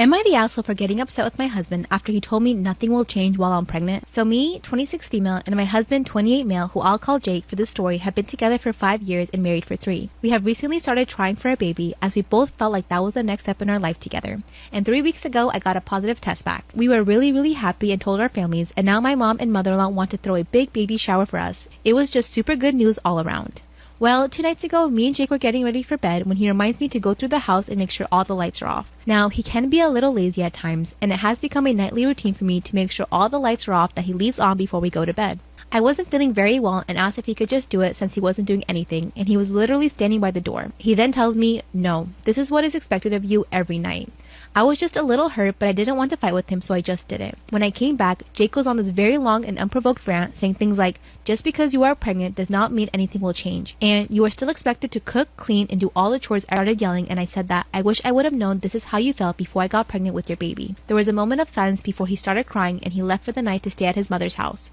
Am I the asshole for getting upset with my husband after he told me nothing will change while I'm pregnant? So me, 26 female, and my husband, 28 male, who I'll call Jake for this story, have been together for 5 years and married for 3. We have recently started trying for a baby as we both felt like that was the next step in our life together. And 3 weeks ago, I got a positive test back. We were really happy and told our families, and now my mom and mother-in-law want to throw a big baby shower for us. It was just super good news all around. Well, 2 nights ago, me and Jake were getting ready for bed when he reminds me to go through the house and make sure all the lights are off. Now, he can be a little lazy at times, and it has become a nightly routine for me to make sure all the lights are off that he leaves on before we go to bed. I wasn't feeling very well and asked if he could just do it since he wasn't doing anything, and he was literally standing by the door. He then tells me, "No, this is what is expected of you every night." I was just a little hurt, but I didn't want to fight with him, so I just did it. When I came back, Jake goes on this very long and unprovoked rant saying things like, just because you are pregnant does not mean anything will change, and you are still expected to cook, clean, and do all the chores. I started yelling, and I said that I wish I would have known this is how you felt before I got pregnant with your baby. There was a moment of silence before he started crying, and he left for the night to stay at his mother's house.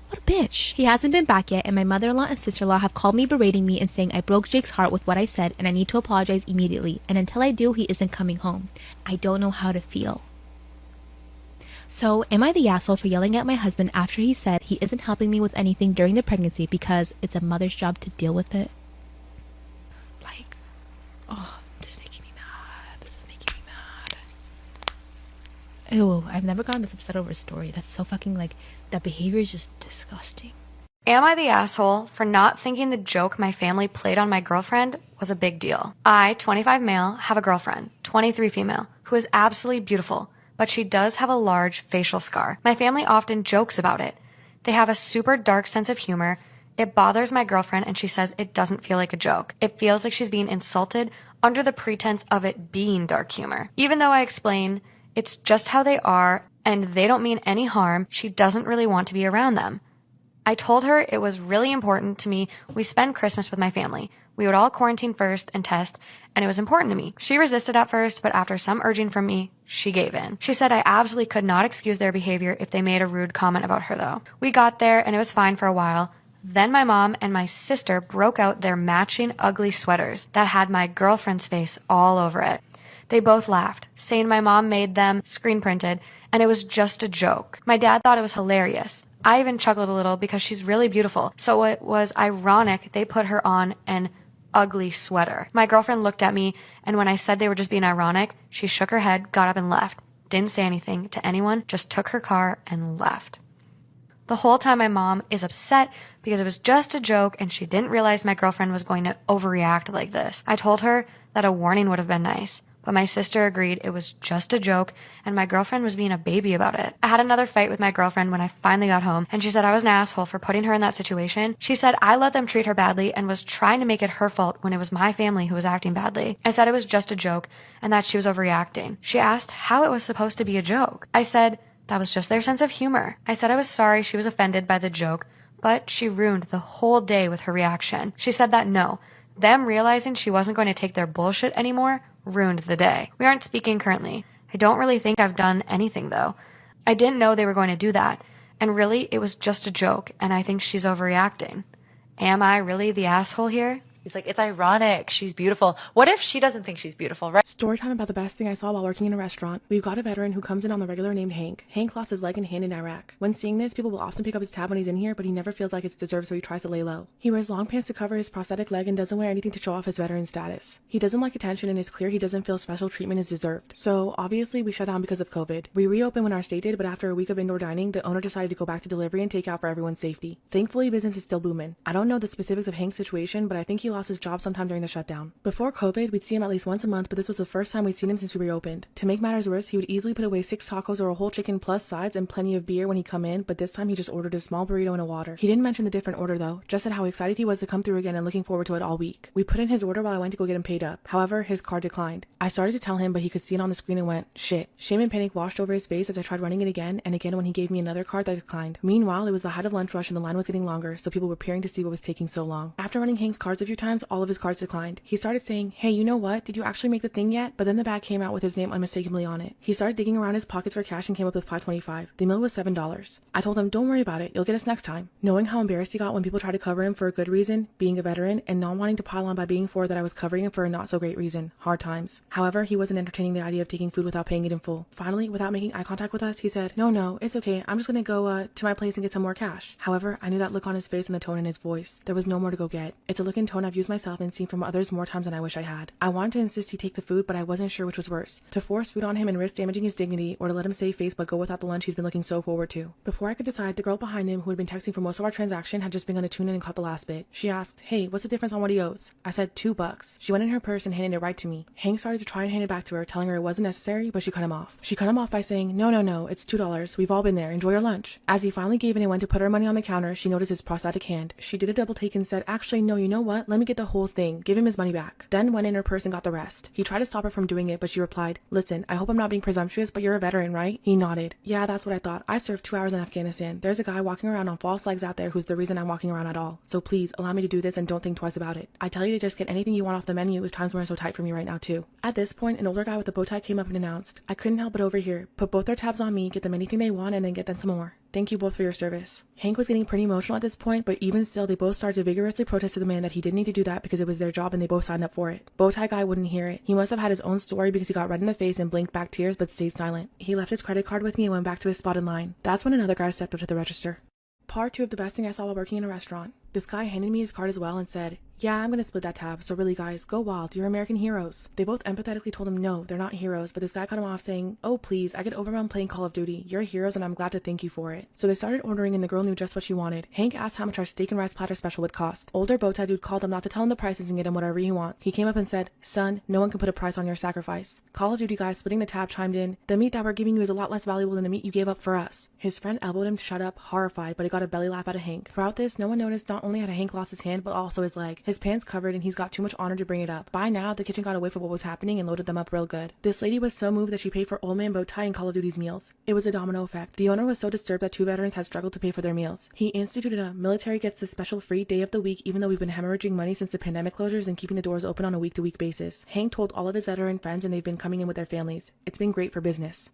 What a bitch. He hasn't been back yet, and my mother-in-law and sister-in-law have called me berating me and saying I broke Jake's heart with what I said and I need to apologize immediately, and until I do, he isn't coming home. I don't know how to feel. So, am I the asshole for yelling at my husband after he said he isn't helping me with anything during the pregnancy because it's a mother's job to deal with it? Like, oh, this is making me mad. This is making me mad. Ew, I've never gotten this upset over a story. That's so fucking, like, that behavior is just disgusting. Am I the asshole for not thinking the joke my family played on my girlfriend was a big deal? I, 25 male, have a girlfriend, 23 female, who is absolutely beautiful, but she does have a large facial scar. My family often jokes about it. They have a super dark sense of humor. It bothers my girlfriend, and she says it doesn't feel like a joke. It feels like she's being insulted under the pretense of it being dark humor. Even though I explain it's just how they are and they don't mean any harm, she doesn't really want to be around them. I told her it was really important to me we spend Christmas with my family. We would all quarantine first and test, and it was important to me. She resisted at first, but after some urging from me, she gave in. She said I absolutely could not excuse their behavior if they made a rude comment about her, though. We got there, and it was fine for a while. Then my mom and my sister broke out their matching ugly sweaters that had my girlfriend's face all over it. They both laughed, saying my mom made them screen printed, and it was just a joke. My dad thought it was hilarious. I even chuckled a little because she's really beautiful, so it was ironic they put her on an ugly sweater. My girlfriend looked at me, and when I said they were just being ironic, she shook her head, got up and left. Didn't say anything to anyone, just took her car and left. The whole time my mom is upset because it was just a joke and she didn't realize my girlfriend was going to overreact like this. I told her that a warning would have been nice. But my sister agreed it was just a joke, and my girlfriend was being a baby about it. I had another fight with my girlfriend when I finally got home, and she said I was an asshole for putting her in that situation. She said I let them treat her badly and was trying to make it her fault when it was my family who was acting badly. I said it was just a joke and that she was overreacting. She asked how it was supposed to be a joke. I said that was just their sense of humor. I said I was sorry she was offended by the joke, but she ruined the whole day with her reaction. She said that no, them realizing she wasn't going to take their bullshit anymore ruined the day. We aren't speaking currently. I don't really think I've done anything, though. I didn't know they were going to do that, and really, it was just a joke, and I think she's overreacting. Am I really the asshole here? He's like, it's ironic. She's beautiful. What if she doesn't think she's beautiful, right? Storytime about the best thing I saw while working in a restaurant. We've got a veteran who comes in on the regular named Hank. Hank lost his leg and hand in Iraq. When seeing this, people will often pick up his tab when he's in here, but he never feels like it's deserved, so he tries to lay low. He wears long pants to cover his prosthetic leg and doesn't wear anything to show off his veteran status. He doesn't like attention, and it's clear he doesn't feel special treatment is deserved. So, obviously, we shut down because of COVID. We reopened when our state did, but after a week of indoor dining, the owner decided to go back to delivery and takeout for everyone's safety. Thankfully, business is still booming. I don't know the specifics of Hank's situation, but I think he lost his job sometime during the shutdown. Before COVID, we'd see him at least once a month, but this was the first time we'd seen him since we reopened. To make matters worse, he would easily put away 6 tacos or a whole chicken plus sides and plenty of beer when he'd come in, but this time he just ordered a small burrito and a water. He didn't mention the different order though, just said how excited he was to come through again and looking forward to it all week. We put in his order while I went to go get him paid up. However, his card declined. I started to tell him, but he could see it on the screen and went, shit. Shame and panic washed over his face as I tried running it again and again when he gave me another card that declined. Meanwhile, it was the height of lunch rush and the line was getting longer, so people were peering to see what was taking so long. After running Hank's cards a few times, all of his cards declined. He started saying, hey, you know what? Did you actually make the thing yet? But then the bag came out with his name unmistakably on it. He started digging around his pockets for cash and came up with $5.25. The meal was $7. I told him, don't worry about it. You'll get us next time. Knowing how embarrassed he got when people tried to cover him for a good reason, being a veteran, and not wanting to pile on by being forward that I was covering him for a not so great reason, hard times. However, he wasn't entertaining the idea of taking food without paying it in full. Finally, without making eye contact with us, he said, no, it's okay. I'm just gonna go to my place and get some more cash. However, I knew that look on his face and the tone in his voice. There was no more to go get. It's a look and tone I've used myself and seen from others more times than I wish I had. I wanted to insist he take the food, but I wasn't sure which was worse. To force food on him and risk damaging his dignity, or to let him save face but go without the lunch he's been looking so forward to. Before I could decide, the girl behind him, who had been texting for most of our transaction, had just begun to tune in and caught the last bit. She asked, hey, what's the difference on what he owes? I said, $2. She went in her purse and handed it right to me. Hank started to try and hand it back to her, telling her it wasn't necessary, but she cut him off. She cut him off by saying, no, it's $2. We've all been there. Enjoy your lunch. As he finally gave in and went to put her money on the counter, she noticed his prosthetic hand. She did a double take and said, actually, no, you know what? Let me get the whole thing. Give him his money back. Then went in her purse and got the rest. He tried to stop her from doing it, but she replied, listen, I hope I'm not being presumptuous, but you're a veteran, right? He nodded. Yeah, that's what I thought. I served 2 hours in Afghanistan. There's a guy walking around on false legs out there who's the reason I'm walking around at all. So please, allow me to do this and don't think twice about it. I tell you to just get anything you want off the menu if times weren't so tight for me right now too. At this point, an older guy with a bow tie came up and announced, I couldn't help but overhear. Put both their tabs on me, get them anything they want, and then get them some more. Thank you both for your service. Hank was getting pretty emotional at this point, but even still, they both started to vigorously protest to the man that he didn't need to do that because it was their job and they both signed up for it. Bowtie guy wouldn't hear it. He must have had his own story because he got red in the face and blinked back tears but stayed silent. He left his credit card with me and went back to his spot in line. That's when another guy stepped up to the register. Part 2 of the best thing I saw while working in a restaurant. This guy handed me his card as well and said, yeah, I'm gonna split that tab, so really guys, go wild, you're American heroes. They both empathetically told him no, they're not heroes, but this guy cut him off saying, oh please, I get overwhelmed playing Call of Duty, you're heroes and I'm glad to thank you for it. So they started ordering and the girl knew just what she wanted. Hank asked how much our steak and rice platter special would cost. Older bowtie dude called him not to tell him the prices and get him whatever he wants. He came up and said, son, no one can put a price on your sacrifice. Call of Duty guy splitting the tab chimed in, the meat that we're giving you is a lot less valuable than the meat you gave up for us. His friend elbowed him to shut up, horrified, but it got a belly laugh out of Hank. Throughout this, no one noticed not only had Hank lost his hand, but also his leg. His pants covered and he's got too much honor to bring it up. By now, the kitchen got a whiff of what was happening and loaded them up real good. This lady was so moved that she paid for Old Man Bowtie and Call of Duty's meals. It was a domino effect. The owner was so disturbed that 2 veterans had struggled to pay for their meals. He instituted a military gets the special free day of the week even though we've been hemorrhaging money since the pandemic closures and keeping the doors open on a week-to-week basis. Hank told all of his veteran friends and they've been coming in with their families. It's been great for business.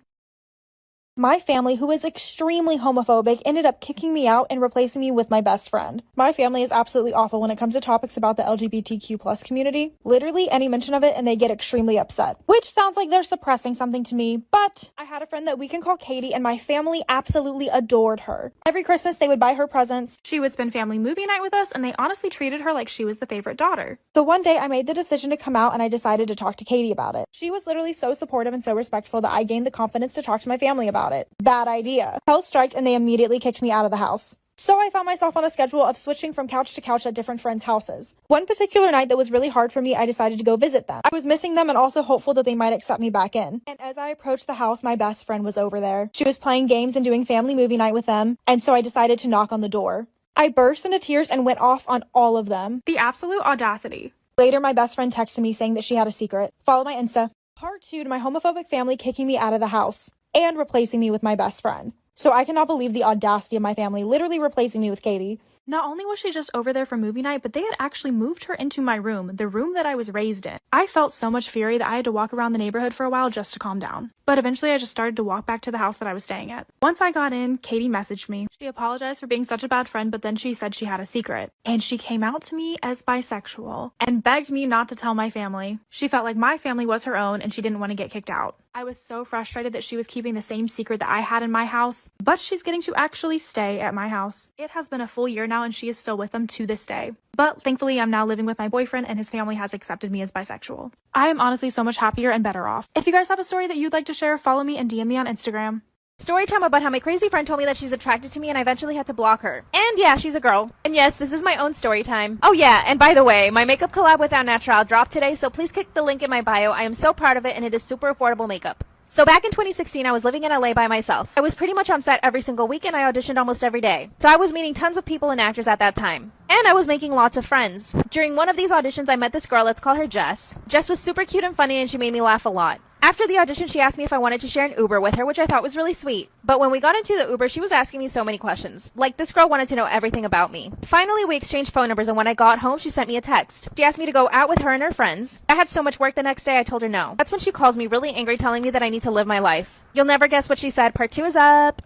My family, who is extremely homophobic, ended up kicking me out and replacing me with my best friend. My family is absolutely awful when it comes to topics about the LGBTQ plus community. Literally any mention of it and they get extremely upset. Which sounds like they're suppressing something to me, but I had a friend that we can call Katie and my family absolutely adored her. Every Christmas they would buy her presents. She would spend family movie night with us and they honestly treated her like she was the favorite daughter. So one day I made the decision to come out and I decided to talk to Katie about it. She was literally so supportive and so respectful that I gained the confidence to talk to my family about it. Bad idea. Hell striked and they immediately kicked me out of the house. So I found myself on a schedule of switching from couch to couch at different friends' houses. One particular night that was really hard for me, I decided to go visit them. I was missing them and also hopeful that they might accept me back in. And as I approached the house, my best friend was over there. She was playing games and doing family movie night with them, and so I decided to knock on the door. I burst into tears and went off on all of them. The absolute audacity. Later, my best friend texted me saying that she had a secret. Follow my Insta. Part 2 to my homophobic family kicking me out of the house and replacing me with my best friend. So I cannot believe the audacity of my family literally replacing me with Katie. Not only was she just over there for movie night, but they had actually moved her into my room, the room that I was raised in. I felt so much fury that I had to walk around the neighborhood for a while just to calm down. But eventually I just started to walk back to the house that I was staying at. Once I got in, Katie messaged me. She apologized for being such a bad friend, but then she said she had a secret. And she came out to me as bisexual and begged me not to tell my family. She felt like my family was her own and she didn't want to get kicked out. I was so frustrated that she was keeping the same secret that I had in my house, but she's getting to actually stay at my house. It has been a full year now and she is still with them to this day. But thankfully, I'm now living with my boyfriend and his family has accepted me as bisexual. I am honestly so much happier and better off. If you guys have a story that you'd like to share, follow me and DM me on Instagram. Storytime about how my crazy friend told me that she's attracted to me and I eventually had to block her. And yeah, she's a girl. And yes, this is my own story time. Oh yeah, and by the way, my makeup collab with Au Natural dropped today, so please click the link in my bio. I am so proud of it and it is super affordable makeup. So back in 2016, I was living in LA by myself. I was pretty much on set every single week and I auditioned almost every day. So I was meeting tons of people and actors at that time. And I was making lots of friends. During one of these auditions, I met this girl, let's call her Jess. Jess was super cute and funny and she made me laugh a lot. After the audition, she asked me if I wanted to share an Uber with her, which I thought was really sweet. But when we got into the Uber, she was asking me so many questions. Like, this girl wanted to know everything about me. Finally, we exchanged phone numbers, and when I got home, she sent me a text. She asked me to go out with her and her friends. I had so much work the next day, I told her no. That's when she calls me really angry, telling me that I need to live my life. You'll never guess what she said. Part 2 is up.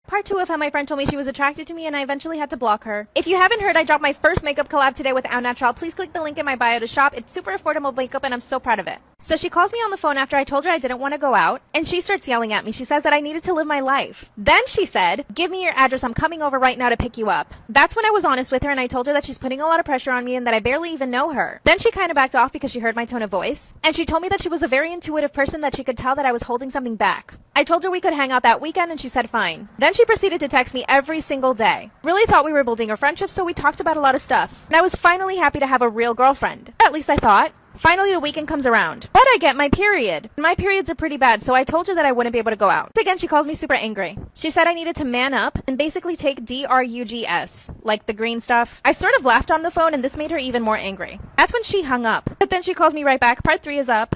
Part 2 of how my friend told me she was attracted to me and I eventually had to block her. If you haven't heard, I dropped my first makeup collab today with Au Natural. Please click the link in my bio to shop. It's super affordable makeup and I'm so proud of it. So she calls me on the phone after I told her I didn't want to go out, and she starts yelling at me. She says that I needed to live my life. Then she said, "Give me your address. I'm coming over right now to pick you up." That's when I was honest with her and I told her that she's putting a lot of pressure on me and that I barely even know her. Then she kind of backed off because she heard my tone of voice, and she told me that she was a very intuitive person, that she could tell that I was holding something back. I told her we could hang out that weekend and she said fine. Then she proceeded to text me every single day. Really thought we were building a friendship, so we talked about a lot of stuff. And I was finally happy to have a real girlfriend. At least I thought. Finally, the weekend comes around. But I get my period. My periods are pretty bad, so I told her that I wouldn't be able to go out. Again, she calls me super angry. She said I needed to man up and basically take drugs, like the green stuff. I sort of laughed on the phone, and this made her even more angry. That's when she hung up. But then she calls me right back. Part 3 is up.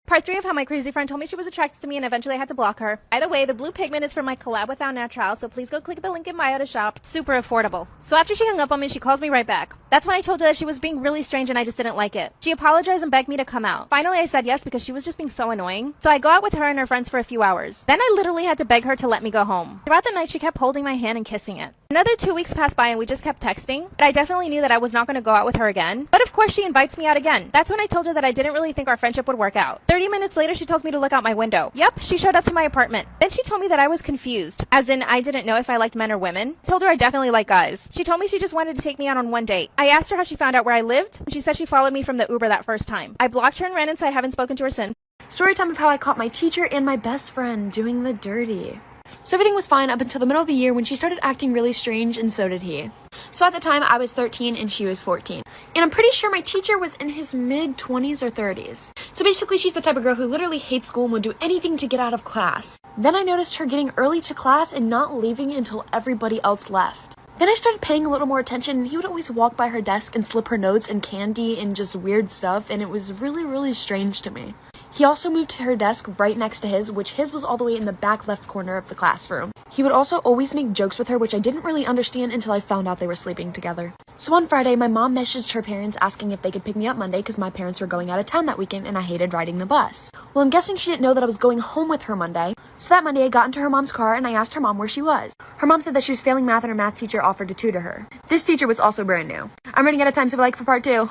Part 3 of how my crazy friend told me she was attracted to me and eventually I had to block her. By the way, the blue pigment is from my collab with Au Natural, so please go click the link in bio to shop. It's super affordable. So after she hung up on me, she calls me right back. That's when I told her that she was being really strange and I just didn't like it. She apologized and begged me to come out. Finally, I said yes because she was just being so annoying. So I go out with her and her friends for a few hours. Then I literally had to beg her to let me go home. Throughout the night, she kept holding my hand and kissing it. Another 2 weeks passed by and we just kept texting, but I definitely knew that I was not going to go out with her again. But of course, she invites me out again. That's when I told her that I didn't really think our friendship would work out. 30 minutes later, she tells me to look out my window. Yep, she showed up to my apartment. Then she told me that I was confused, as in I didn't know if I liked men or women. I told her I definitely like guys. She told me she just wanted to take me out on one date. I asked her how she found out where I lived, and she said she followed me from the Uber that first time. I blocked her and ran inside, haven't spoken to her since. Story time of how I caught my teacher and my best friend doing the dirty. So everything was fine up until the middle of the year when she started acting really strange, and so did he. So at the time, I was 13 and she was 14. And I'm pretty sure my teacher was in his mid-20s or 30s. So basically, she's the type of girl who literally hates school and would do anything to get out of class. Then I noticed her getting early to class and not leaving until everybody else left. Then I started paying a little more attention, and he would always walk by her desk and slip her notes and candy and just weird stuff, and it was really, really strange to me. He also moved to her desk right next to his, which his was all the way in the back left corner of the classroom. He would also always make jokes with her, which I didn't really understand until I found out they were sleeping together. So on Friday, my mom messaged her parents asking if they could pick me up Monday because my parents were going out of town that weekend and I hated riding the bus. Well, I'm guessing she didn't know that I was going home with her Monday. So that Monday, I got into her mom's car and I asked her mom where she was. Her mom said that she was failing math and her math teacher offered to tutor her. This teacher was also brand new. I'm running out of time, so for part 2.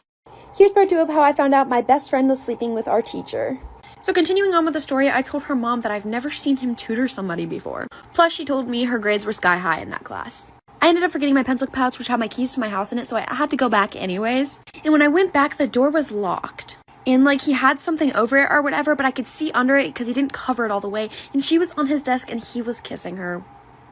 Here's part 2 of how I found out my best friend was sleeping with our teacher. So continuing on with the story, I told her mom that I've never seen him tutor somebody before. Plus, she told me her grades were sky high in that class. I ended up forgetting my pencil pouch, which had my keys to my house in it, so I had to go back anyways. And when I went back, the door was locked. And he had something over it or whatever, but I could see under it because he didn't cover it all the way. And she was on his desk and he was kissing her.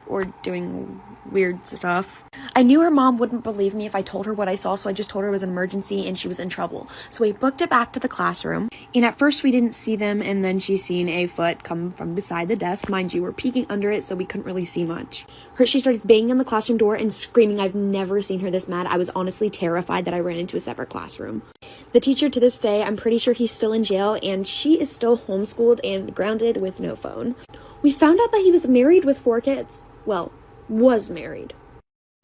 Or doing weird stuff. I knew her mom wouldn't believe me if I told her what I saw, so I just told her it was an emergency and she was in trouble. So we booked it back to the classroom, and at first we didn't see them, and then she seen a foot come from beside the desk. Mind you, we're peeking under it, so we couldn't really see much. She started banging on the classroom door and screaming. I've never seen her this mad. I was honestly terrified that I ran into a separate classroom. The teacher, to this day, I'm pretty sure he's still in jail, and she is still homeschooled and grounded with no phone. We found out that he was married with 4 kids. Well, was married.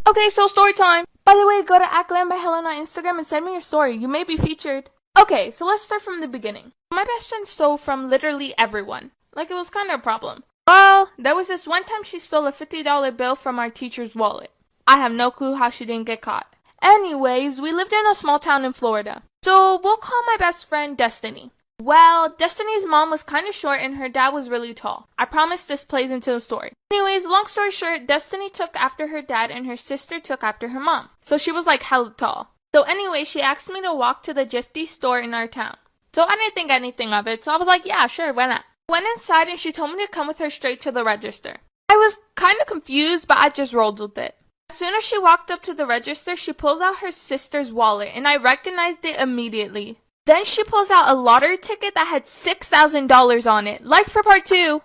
Okay, so story time. By the way, go to @glam by Helen on Instagram and send me your story. You may be featured. Okay, so let's start from the beginning. My best friend stole from literally everyone. It was kind of a problem. Well, there was this one time she stole a $50 bill from our teacher's wallet. I have no clue how she didn't get caught. Anyways, we lived in a small town in Florida. So we'll call my best friend Destiny. Well, Destiny's mom was kind of short and her dad was really tall. I promise this plays into the story. Anyways, long story short, Destiny took after her dad and her sister took after her mom. So she was hella tall. So anyway, she asked me to walk to the Jifty store in our town. So I didn't think anything of it, so I was like, yeah, sure, why not? I went inside and she told me to come with her straight to the register. I was kind of confused, but I just rolled with it. As soon as she walked up to the register, she pulls out her sister's wallet and I recognized it immediately. Then she pulls out a lottery ticket that had $6,000 on it. For part 2.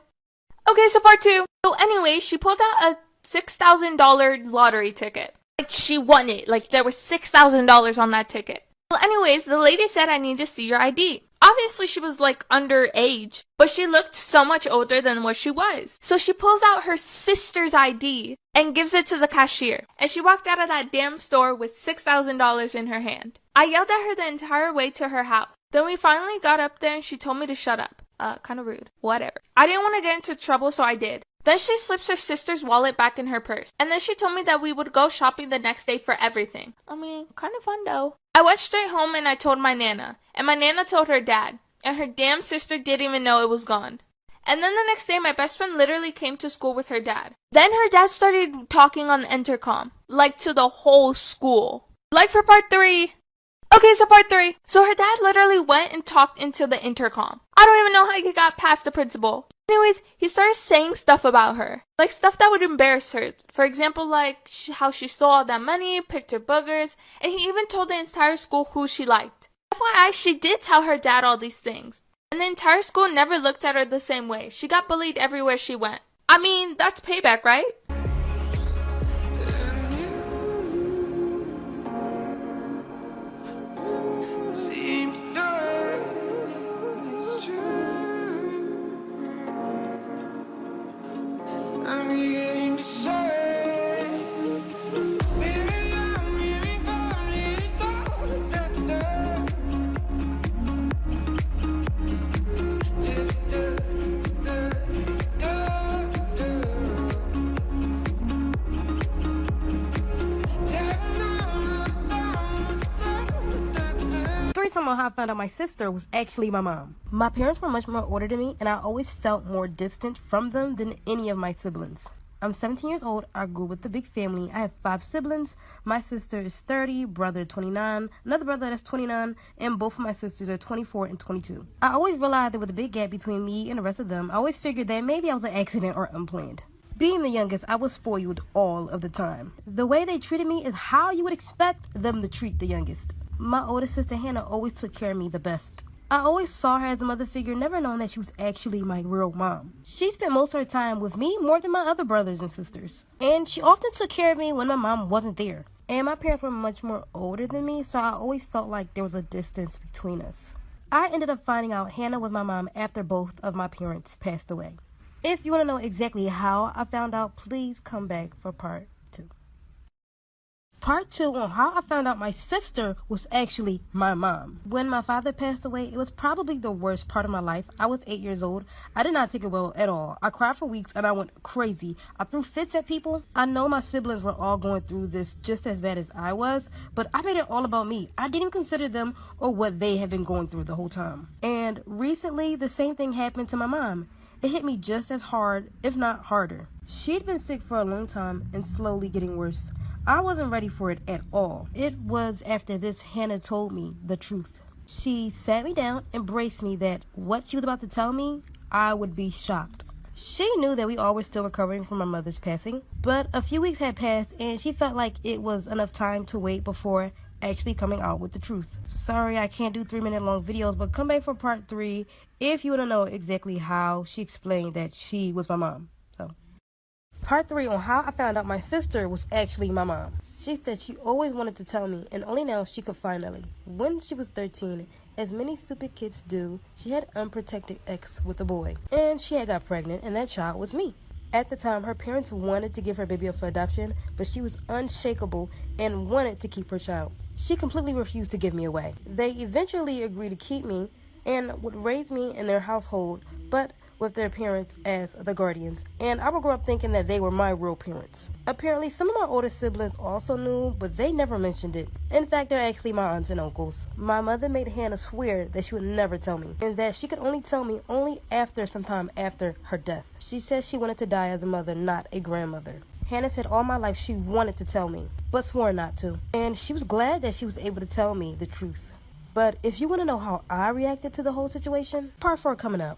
Okay, so part 2. So anyway, she pulled out a $6,000 lottery ticket. She won it. There was $6,000 on that ticket. Well, anyways, the lady said I need to see your ID. Obviously, she was like underage, but she looked so much older than what she was. So she pulls out her sister's ID and gives it to the cashier. And she walked out of that damn store with $6,000 in her hand. I yelled at her the entire way to her house. Then we finally got up there and she told me to shut up. Kind of rude. Whatever. I didn't want to get into trouble, so I did. Then she slips her sister's wallet back in her purse. And then she told me that we would go shopping the next day for everything. I mean, kind of fun though. I went straight home and I told my Nana. And my Nana told her dad. And her damn sister didn't even know it was gone. And then the next day, my best friend literally came to school with her dad. Then her dad started talking on the intercom. Like to the whole school. Like for part 3. Okay, so part 3. So her dad literally went and talked into the intercom. I don't even know how he got past the principal. Anyways, he started saying stuff about her. Like stuff that would embarrass her. For example, like how she stole all that money, picked her boogers, and he even told the entire school who she liked. FYI, she did tell her dad all these things. And the entire school never looked at her the same way. She got bullied everywhere she went. I mean, that's payback, right? Storytime on how I found out my sister was actually my mom. My parents were much more older than me, and I always felt more distant from them than any of my siblings. I'm 17 years old. I grew with a big family. I have 5 siblings. My sister is 30, brother 29, another brother that's 29, and both of my sisters are 24 and 22. I always realized there was a big gap between me and the rest of them. I always figured that maybe I was an accident or unplanned. Being the youngest, I was spoiled all of the time. The way they treated me is how you would expect them to treat the youngest. My older sister Hannah always took care of me the best. I always saw her as a mother figure, never knowing that she was actually my real mom. She spent most of her time with me more than my other brothers and sisters. And she often took care of me when my mom wasn't there. And my parents were much more older than me, so I always felt like there was a distance between us. I ended up finding out Hannah was my mom after both of my parents passed away. If you want to know exactly how I found out, please come back for part 2. Part 2 on how I found out my sister was actually my mom. When my father passed away, it was probably the worst part of my life. I was 8 years old. I did not take it well at all. I cried for weeks and I went crazy. I threw fits at people. I know my siblings were all going through this just as bad as I was, but I made it all about me. I didn't consider them or what they had been going through the whole time. And recently, the same thing happened to my mom. It hit me just as hard, if not harder. She'd been sick for a long time and slowly getting worse. I wasn't ready for it at all. It was after this Hannah told me the truth. She sat me down and braced me that what she was about to tell me, I would be shocked. She knew that we all were still recovering from my mother's passing, but a few weeks had passed and she felt like it was enough time to wait before actually coming out with the truth. Sorry, I can't do 3-minute long videos, but come back for part 3 if you want to know exactly how she explained that she was my mom. Part 3 on how I found out my sister was actually my mom. She said she always wanted to tell me, and only now she could finally. When she was 13, as many stupid kids do, she had an unprotected ex with a boy. And she had got pregnant, and that child was me. At the time, her parents wanted to give her baby up for adoption, but she was unshakable and wanted to keep her child. She completely refused to give me away. They eventually agreed to keep me and would raise me in their household, but with their parents as the guardians, and I would grow up thinking that they were my real parents. Apparently, some of my older siblings also knew, but they never mentioned it. In fact, they're actually my aunts and uncles. My mother made Hannah swear that she would never tell me, and that she could only tell me after some time after her death. She said she wanted to die as a mother, not a grandmother. Hannah said all my life she wanted to tell me, but swore not to. And she was glad that she was able to tell me the truth. But if you want to know how I reacted to the whole situation, part 4 coming up.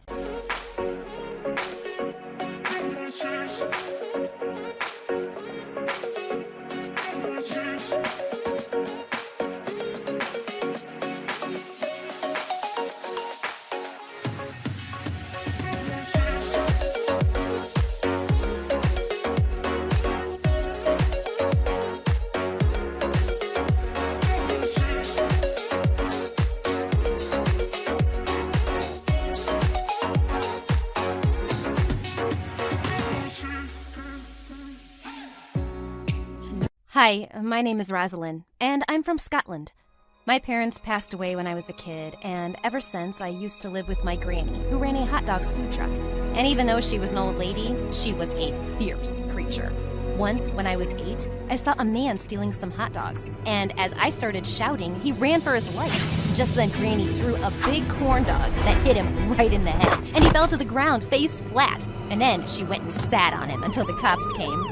Hi, my name is Rosalind, and I'm from Scotland. My parents passed away when I was a kid, and ever since I used to live with my granny, who ran a hot dogs food truck. And even though she was an old lady, she was a fierce creature. Once, when I was 8, I saw a man stealing some hot dogs, and as I started shouting, he ran for his life. Just then, Granny threw a big corn dog that hit him right in the head, and he fell to the ground face flat. And then she went and sat on him until the cops came.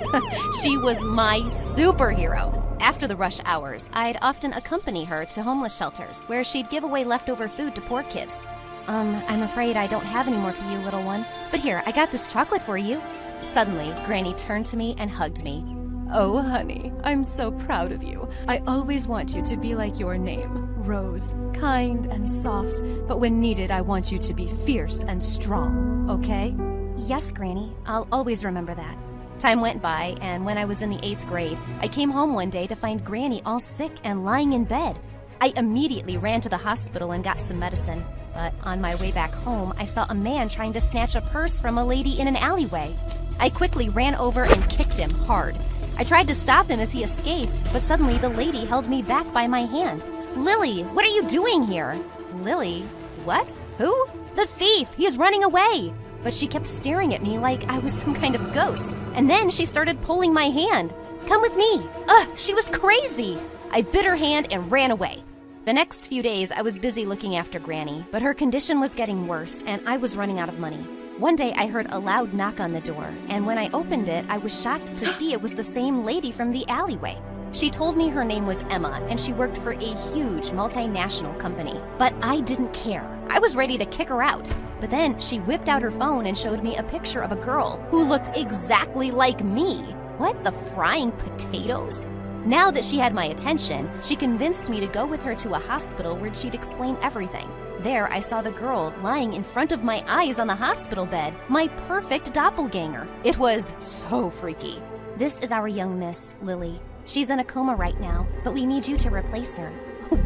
She was my superhero. After the rush hours, I'd often accompany her to homeless shelters, where she'd give away leftover food to poor kids. I'm afraid I don't have any more for you, little one. But here, I got this chocolate for you. Suddenly, Granny turned to me and hugged me. Oh, honey, I'm so proud of you. I always want you to be like your name, Rose, kind and soft, but when needed, I want you to be fierce and strong, okay? Yes, Granny, I'll always remember that. Time went by, and when I was in the 8th grade, I came home one day to find Granny all sick and lying in bed. I immediately ran to the hospital and got some medicine. But on my way back home, I saw a man trying to snatch a purse from a lady in an alleyway. I quickly ran over and kicked him hard. I tried to stop him as he escaped, but suddenly the lady held me back by my hand. Lily, what are you doing here? Lily? What? Who? The thief! He is running away! But she kept staring at me like I was some kind of ghost. And then she started pulling my hand. Come with me. Ugh, she was crazy. I bit her hand and ran away. The next few days, I was busy looking after Granny, but her condition was getting worse, and I was running out of money. One day, I heard a loud knock on the door, and when I opened it, I was shocked to see it was the same lady from the alleyway. She told me her name was Emma, and she worked for a huge multinational company. But I didn't care. I was ready to kick her out. But then she whipped out her phone and showed me a picture of a girl who looked exactly like me. What, the frying potatoes? Now that she had my attention, she convinced me to go with her to a hospital where she'd explain everything. There, I saw the girl lying in front of my eyes on the hospital bed, my perfect doppelganger. It was so freaky. This is our young miss, Lily. She's in a coma right now, but we need you to replace her.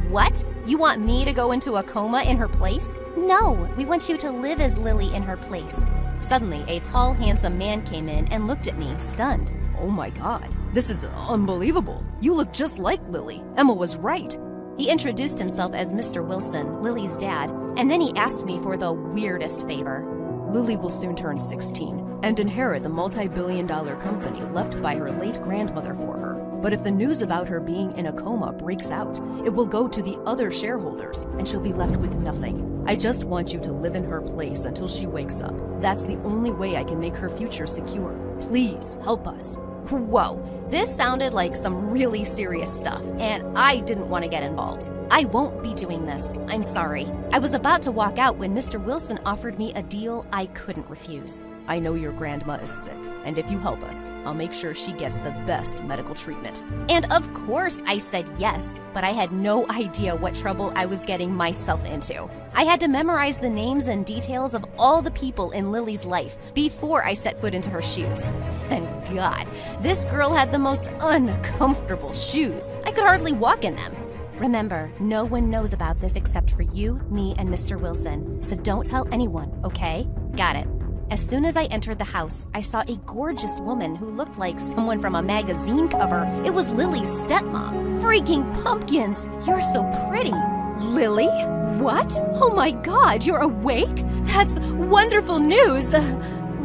What? You want me to go into a coma in her place? No, we want you to live as Lily in her place. Suddenly, a tall, handsome man came in and looked at me, stunned. Oh my God, this is unbelievable. You look just like Lily. Emma was right. He introduced himself as Mr. Wilson, Lily's dad, and then he asked me for the weirdest favor. Lily will soon turn 16 and inherit the multi-billion-dollar company left by her late grandmother for her. But if the news about her being in a coma breaks out, it will go to the other shareholders, and she'll be left with nothing. I just want you to live in her place until she wakes up. That's the only way I can make her future secure. Please, help us. Whoa, this sounded like some really serious stuff, and I didn't want to get involved. I won't be doing this. I'm sorry. I was about to walk out when Mr. Wilson offered me a deal I couldn't refuse. I know your grandma is sick, and if you help us, I'll make sure she gets the best medical treatment. And of course I said yes, but I had no idea what trouble I was getting myself into. I had to memorize the names and details of all the people in Lily's life before I set foot into her shoes. And God, this girl had the most uncomfortable shoes. I could hardly walk in them. Remember, no one knows about this except for you, me, and Mr. Wilson, so don't tell anyone, okay? Got it. As soon as I entered the house, I saw a gorgeous woman who looked like someone from a magazine cover. It was Lily's stepmom. Freaking pumpkins! You're so pretty. Lily? What? Oh my God, you're awake? That's wonderful news.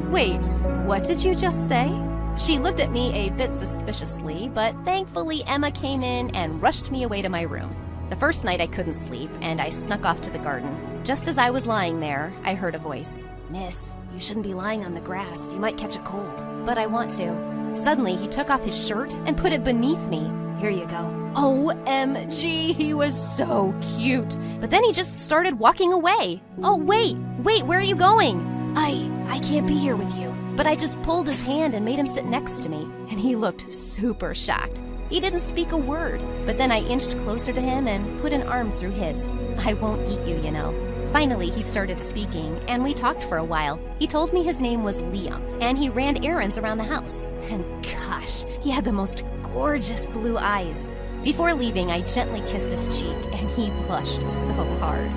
Wait, what did you just say? She looked at me a bit suspiciously, but thankfully Emma came in and rushed me away to my room. The first night I couldn't sleep, and I snuck off to the garden. Just as I was lying there, I heard a voice. Miss, you shouldn't be lying on the grass. You might catch a cold. But I want to. Suddenly, he took off his shirt and put it beneath me. Here you go. OMG, he was so cute. But then he just started walking away. Oh, wait, where are you going? I can't be here with you. But I just pulled his hand and made him sit next to me, and he looked super shocked. He didn't speak a word, but then I inched closer to him and put an arm through his. I won't eat you, you know. Finally, he started speaking, and we talked for a while. He told me his name was Liam, and he ran errands around the house. And gosh, he had the most gorgeous blue eyes. Before leaving, I gently kissed his cheek, and he blushed so hard.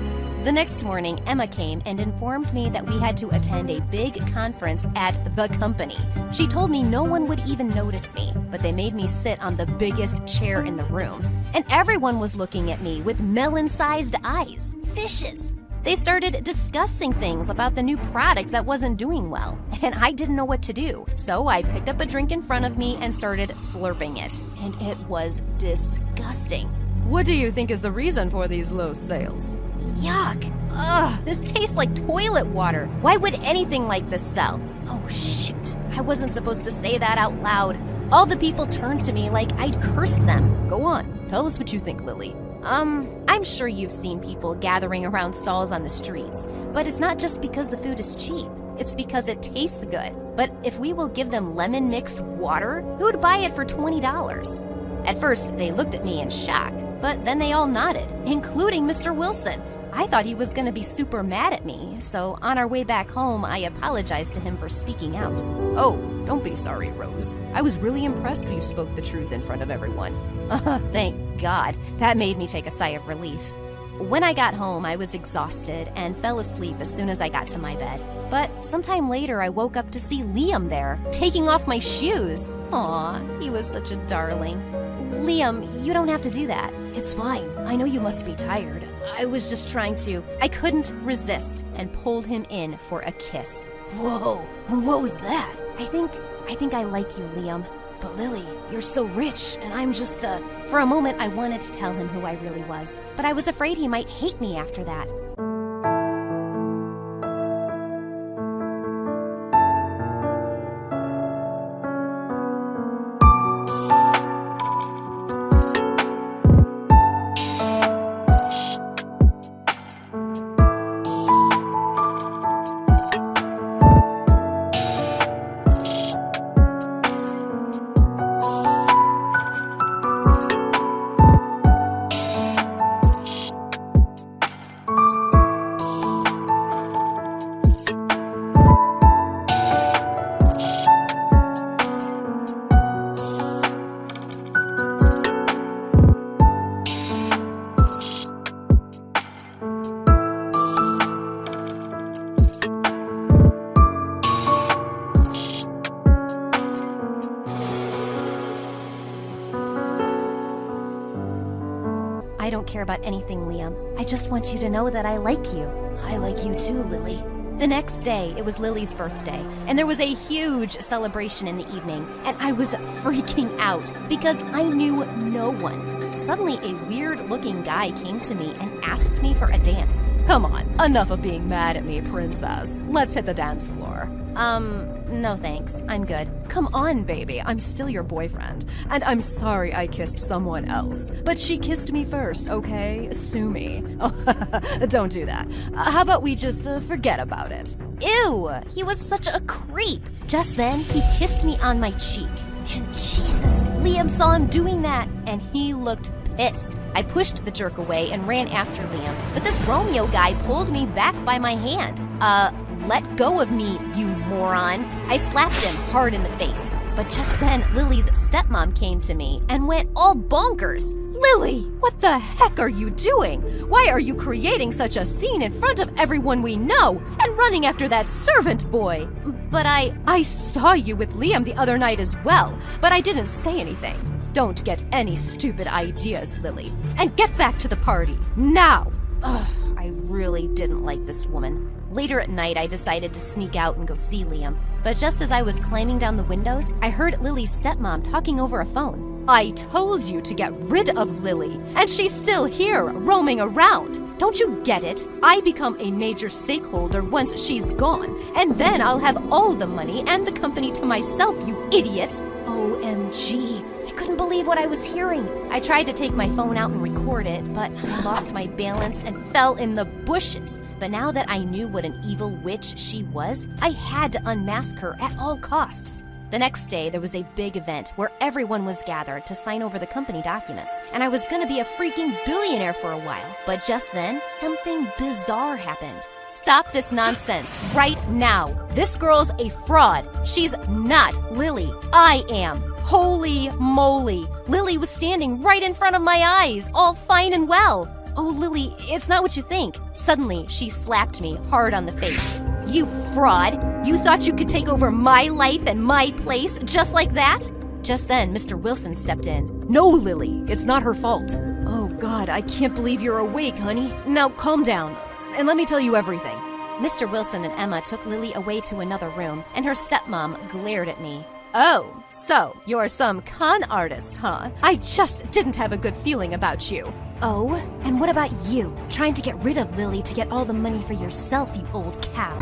The next morning, Emma came and informed me that we had to attend a big conference at the company. She told me no one would even notice me, but they made me sit on the biggest chair in the room. And everyone was looking at me with melon-sized eyes. Fishes. They started discussing things about the new product that wasn't doing well, and I didn't know what to do. So I picked up a drink in front of me and started slurping it, and it was disgusting. What do you think is the reason for these low sales? Yuck! Ugh, this tastes like toilet water. Why would anything like this sell? Oh shoot, I wasn't supposed to say that out loud. All the people turned to me like I'd cursed them. Go on, tell us what you think, Lily. I'm sure you've seen people gathering around stalls on the streets, but it's not just because the food is cheap. It's because it tastes good. But if we will give them lemon-mixed water, who'd buy it for $20? At first, they looked at me in shock, but then they all nodded, including Mr. Wilson. I thought he was going to be super mad at me, so on our way back home, I apologized to him for speaking out. Oh, don't be sorry, Rose. I was really impressed you spoke the truth in front of everyone. Thank God. That made me take a sigh of relief. When I got home, I was exhausted and fell asleep as soon as I got to my bed. But sometime later, I woke up to see Liam there, taking off my shoes. Aw, he was such a darling. Liam, you don't have to do that. It's fine. I know you must be tired. I was just trying to. I couldn't resist and pulled him in for a kiss. Whoa, what was that? I think I like you, Liam. But Lily, you're so rich, and I'm just, For a moment, I wanted to tell him who I really was, but I was afraid he might hate me after that. I don't care about anything, Liam. I just want you to know that I like you. I like you too, Lily. The next day, it was Lily's birthday, and there was a huge celebration in the evening, and I was freaking out because I knew no one. Suddenly, a weird-looking guy came to me and asked me for a dance. Come on, enough of being mad at me, princess. Let's hit the dance floor. No thanks. I'm good. Come on, baby. I'm still your boyfriend. And I'm sorry I kissed someone else. But she kissed me first, okay? Sue me. Oh, don't do that. How about we just forget about it? Ew! He was such a creep. Just then, he kissed me on my cheek. And Jesus, Liam saw him doing that, and he looked pissed. I pushed the jerk away and ran after Liam, but this Romeo guy pulled me back by my hand. Let go of me, you moron. I slapped him hard in the face. But just then, Lily's stepmom came to me and went all bonkers. Lily, what the heck are you doing? Why are you creating such a scene in front of everyone we know and running after that servant boy? But I saw you with Liam the other night as well, but I didn't say anything. Don't get any stupid ideas, Lily. And get back to the party, now! Ugh, I really didn't like this woman. Later at night, I decided to sneak out and go see Liam. But just as I was climbing down the windows, I heard Lily's stepmom talking over a phone. I told you to get rid of Lily, and she's still here, roaming around. Don't you get it? I become a major stakeholder once she's gone, and then I'll have all the money and the company to myself, you idiot! OMG. I couldn't believe what I was hearing. I tried to take my phone out and record it, but I lost my balance and fell in the bushes. But now that I knew what an evil witch she was, I had to unmask her at all costs. The next day, there was a big event where everyone was gathered to sign over the company documents, and I was gonna be a freaking billionaire for a while. But just then, something bizarre happened. Stop this nonsense right now. This girl's a fraud. She's not Lily. I am. Holy moly. Lily was standing right in front of my eyes, all fine and well. Oh, Lily, it's not what you think. Suddenly, she slapped me hard on the face. You fraud! You thought you could take over my life and my place just like that? Just then, Mr. Wilson stepped in. No, Lily, it's not her fault. Oh, God, I can't believe you're awake, honey. Now, calm down, and let me tell you everything. Mr. Wilson and Emma took Lily away to another room, and her stepmom glared at me. Oh, so you're some con artist, huh? I just didn't have a good feeling about you. Oh, and what about you? Trying to get rid of Lily to get all the money for yourself, you old cow.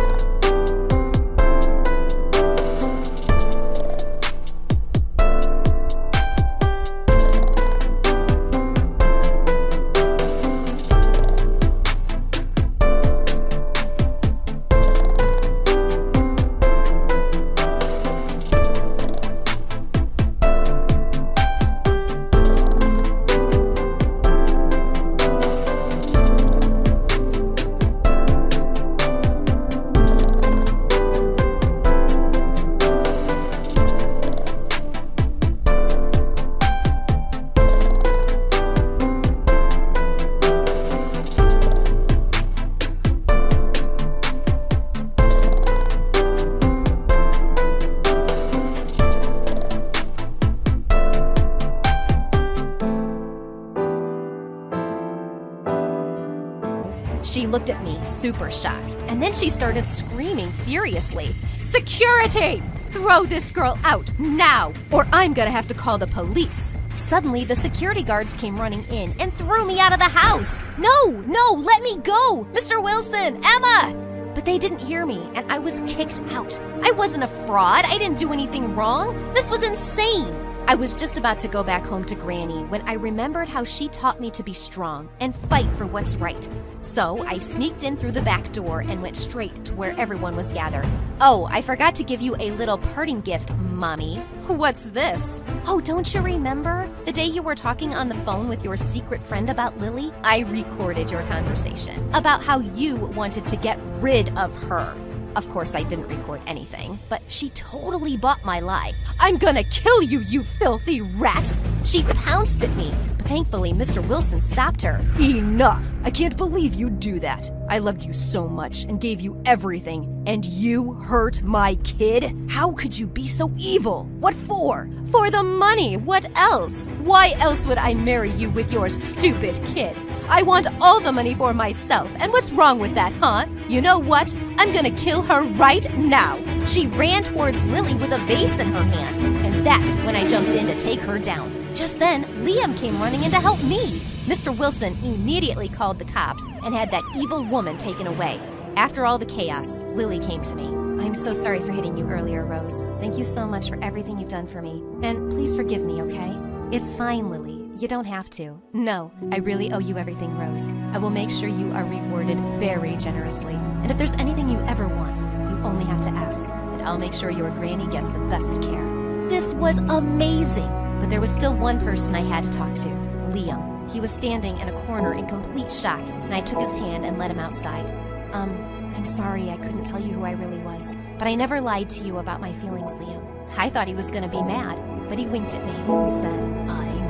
She looked at me, super shocked, and then she started screaming furiously. Security! Throw this girl out, now, or I'm gonna have to call the police. Suddenly, the security guards came running in and threw me out of the house. No, let me go! Mr. Wilson, Emma! But they didn't hear me, and I was kicked out. I wasn't a fraud. I didn't do anything wrong. This was insane. I was just about to go back home to Granny when I remembered how she taught me to be strong and fight for what's right. So I sneaked in through the back door and went straight to where everyone was gathered. Oh, I forgot to give you a little parting gift, Mommy. What's this? Oh, don't you remember? The day you were talking on the phone with your secret friend about Lily? I recorded your conversation about how you wanted to get rid of her. Of course, I didn't record anything, but she totally bought my lie. I'm gonna kill you, you filthy rat! She pounced at me, but thankfully Mr. Wilson stopped her. Enough! I can't believe you'd do that. I loved you so much and gave you everything, and you hurt my kid? How could you be so evil? What for? For the money, what else? Why else would I marry you with your stupid kid? I want all the money for myself, and what's wrong with that, huh? You know what? I'm gonna kill her right now. She ran towards Lily with a vase in her hand, and that's when I jumped in to take her down. Just then, Liam came running in to help me. Mr. Wilson immediately called the cops and had that evil woman taken away. After all the chaos, Lily came to me. I'm so sorry for hitting you earlier, Rose. Thank you so much for everything you've done for me. And please forgive me, okay? It's fine, Lily. You don't have to. No, I really owe you everything, Rose. I will make sure you are rewarded very generously. And if there's anything you ever want, you only have to ask. And I'll make sure your granny gets the best care. This was amazing. But there was still one person I had to talk to, Liam. He was standing in a corner in complete shock, and I took his hand and led him outside. I'm sorry I couldn't tell you who I really was, but I never lied to you about my feelings, Liam. I thought he was gonna be mad, but he winked at me and said, I